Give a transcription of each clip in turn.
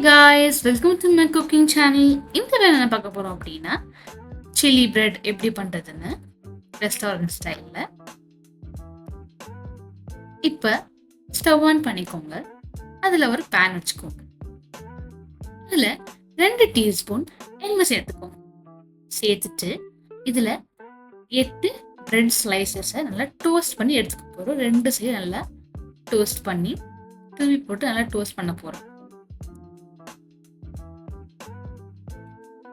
guys, welcome to my cooking channel. இந்த வேலை என்ன பார்க்க போறோம் அப்படின்னா சில்லி பிரெட் எப்படி பண்றதுன்னு ரெஸ்டாரண்ட் ஸ்டைல்ல. இப்போ ஸ்டவ் ஆன் பண்ணிக்கோங்க. அதில் ஒரு பேன் வச்சுக்கோங்க. அதில் 2 டீஸ்பூன் எண்ணெய் சேர்த்துக்கோங்க. சேர்த்துட்டு இதில் 8 பிரெட் ஸ்லைசஸை நல்லா டோஸ்ட் பண்ணி எடுத்துக்க போகிறோம். 2 சைடு நல்லா டோஸ்ட் பண்ணி திருப்பி போட்டு நல்லா டோஸ்ட் பண்ண போகிறோம்.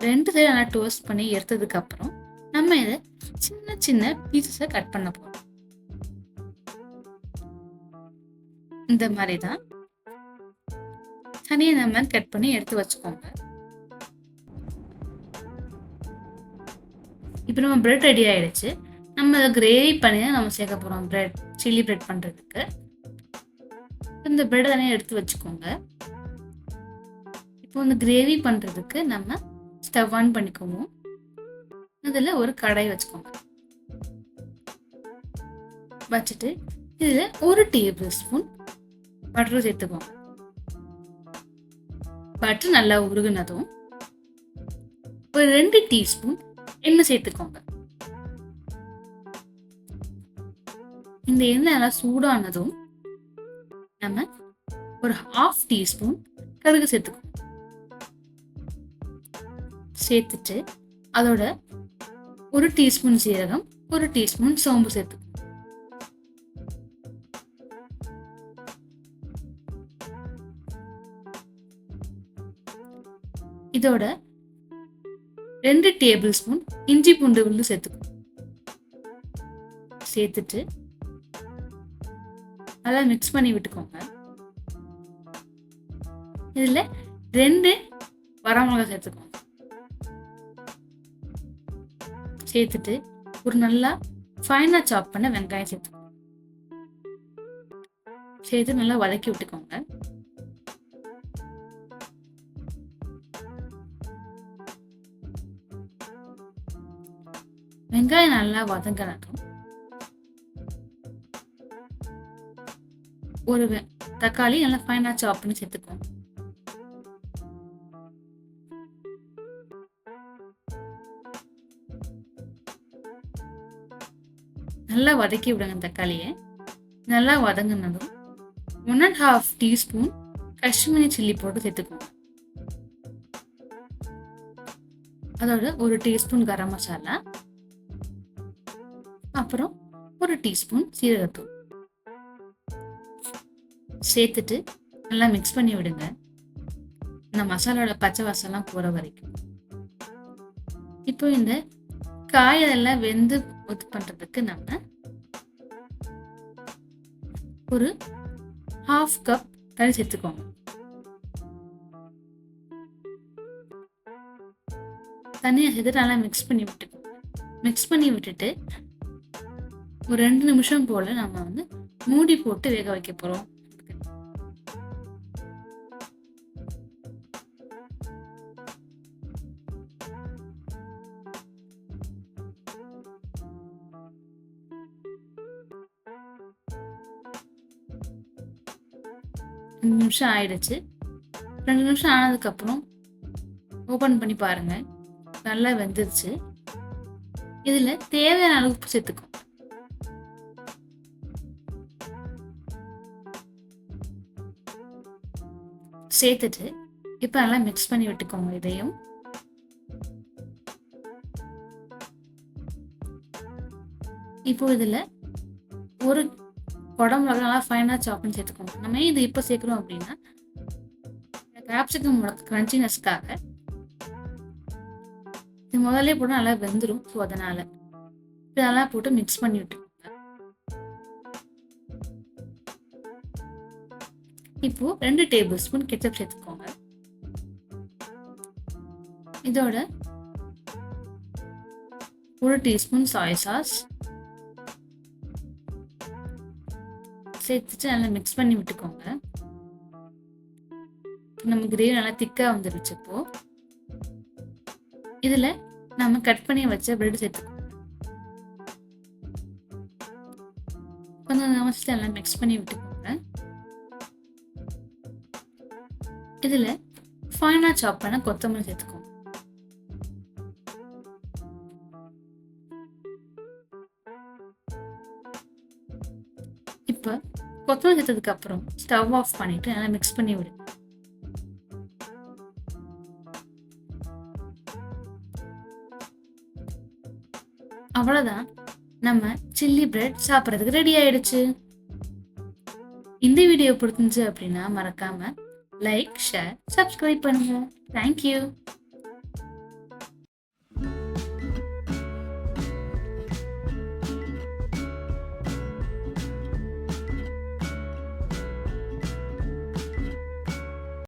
2 சைடு நல்லா டோஸ்ட் பண்ணி எடுத்ததுக்கு அப்புறம் நம்ம இதை சின்ன சின்ன பீசஸை கட் பண்ண போறோம். இந்த மாதிரி தான் தனியாக இந்த மாதிரி கட் பண்ணி எடுத்து வச்சுக்கோங்க. இப்போ நம்ம பிரெட் ரெடி ஆயிடுச்சு. நம்ம அதை கிரேவி பண்ணி தான் நம்ம சேர்க்க போறோம். பிரெட் சில்லி பிரெட் பண்றதுக்கு இந்த பிரெட் தனியாக எடுத்து வச்சுக்கோங்க. இப்போ இந்த கிரேவி பண்றதுக்கு நம்ம ஸ்டவ் ஆன் பண்ணிக்குவோம். அதில் ஒரு கடாய் வச்சுக்கோங்க. வச்சுட்டு இதில் 1 டேபிள் ஸ்பூன் பட்டர் சேர்த்துக்கோங்க. பட்டர் நல்லா உருகுனதும் ஒரு 2 டீஸ்பூன் எண்ணெய் சேர்த்துக்கோங்க. இந்த எண்ணெய் நல்லா சூடானதும் நம்ம ஒரு 1/2 டீஸ்பூன் கடுகு சேர்த்துக்கோங்க. சேர்த்துட்டு அதோட 1 டீஸ்பூன் சீரகம், 1 டீஸ்பூன் சோம்பு சேர்த்து இதோட 2 டேபிள் ஸ்பூன் இஞ்சி பூண்டு விழுது சேர்த்துக்கணும். சேர்த்துட்டு நல்லா மிக்ஸ் பண்ணி விட்டுக்கோங்க. இதுல 2 வரமிளகாய் சேர்த்துக்கோங்க. சேர்த்துட்டு ஒரு நல்லா ஃபைனா சாப் பண்ண வெங்காயம் சேர்த்துக்கோங்க. சேர்த்து நல்லா வதக்கி விட்டுக்கோங்க. வெங்காயம் நல்லா வதங்கினதும் ஒரு தக்காளி நல்லா ஃபைனா சாப் பண்ணி சேர்த்துக்கோங்க. நல்லா வதக்கி விடுங்க. தக்காளியை நல்லா வதங்கினதும் 1.5 டீஸ்பூன் காஷ்மீரி சில்லி பவுடர் சேர்த்துக்கோங்க. அதோட 1 டீஸ்பூன் கரம் மசாலா, அப்புறம் 1 டீஸ்பூன் சீரகத்தூள் சேர்த்துட்டு நல்லா மிக்ஸ் பண்ணி விடுங்க. இந்த மசாலாவோட பச்சை வாசம்லாம் போற வரைக்கும். இப்போ இந்த காயெல்லாம் வெந்து இது பண்றதுக்கு நம்ம ஒரு 1/2 கப் தண்ணி சேர்த்துக்கோங்க. தண்ணியை சேர்த்து நல்லா மிக்ஸ் பண்ணி விட்டுக்கோங்க. மிக்ஸ் பண்ணி விட்டுட்டு ஒரு 2 நிமிஷம் போல நம்ம மூடி போட்டு வேக வைக்க போறோம். ரெண்டு நிமிஷம் ஆயிடுச்சு. 2 நிமிஷம் ஆனதுக்கு அப்புறம் ஓபன் பண்ணி பாருங்க. நல்லா வெந்துருச்சு. இதுல தேவையான அளவு உப்பு சேர்த்துக்கோங்க. சேர்த்துட்டு இப்ப நல்லா மிக்ஸ் பண்ணி விட்டுக்கோங்க. இதையும் இப்போ இதுல ஒரு குடமிளகா நல்லா ஃபைனா சாப் பண்ணி சேர்த்துக்கோங்க. நம்ம இது இப்போ சேர்க்கிறோம் அப்படின்னா கேப்சிகம் கிரன்ச்சினஸ்க்காக. இது முதல்ல போட்டு நல்லா வெந்துடும். ஸோ அதனால இதெல்லாம் போட்டு மிக்ஸ் பண்ணி விட்டுக்கோங்க. இப்போ 2 டேபிள் ஸ்பூன் கெச்சப் சேர்த்துக்கோங்க. இதோட 1 டீஸ்பூன் சாய் சாஸ் சேர்த்துட்டு நல்லா மிக்ஸ் பண்ணி விட்டுக்கோங்க. நம்ம கிரேவி நல்லா திக்கா வந்துருச்சு. இப்போ இதுல நம்ம கட் பண்ணி வச்ச பிரெட் சேர்த்துக்கோங்க. கொஞ்சம் நல்லா மிக்ஸ் பண்ணி விட்டுக்கோங்க. இதுல ஃபைனா சாப் பண்ண கொத்தமல்லி சேர்த்துக்கோங்க. இப்போ கொத்தமல்லி சேர்த்ததுக்கு அப்புறம் ஸ்டவ் ஆஃப் பண்ணிட்டு நல்லா மிக்ஸ் பண்ணி விடுங்க. அவ்வளவுதான், நம்ம சில்லி பிரெட் சாப்பிட்றதுக்கு ரெடி ஆயிடுச்சு. இந்த வீடியோ பிடிச்சிருந்துச்சு அப்படின்னா மறக்காம லைக், ஷேர், சப்ஸ்கிரைப் பண்ணுங்க. தேங்க்யூ.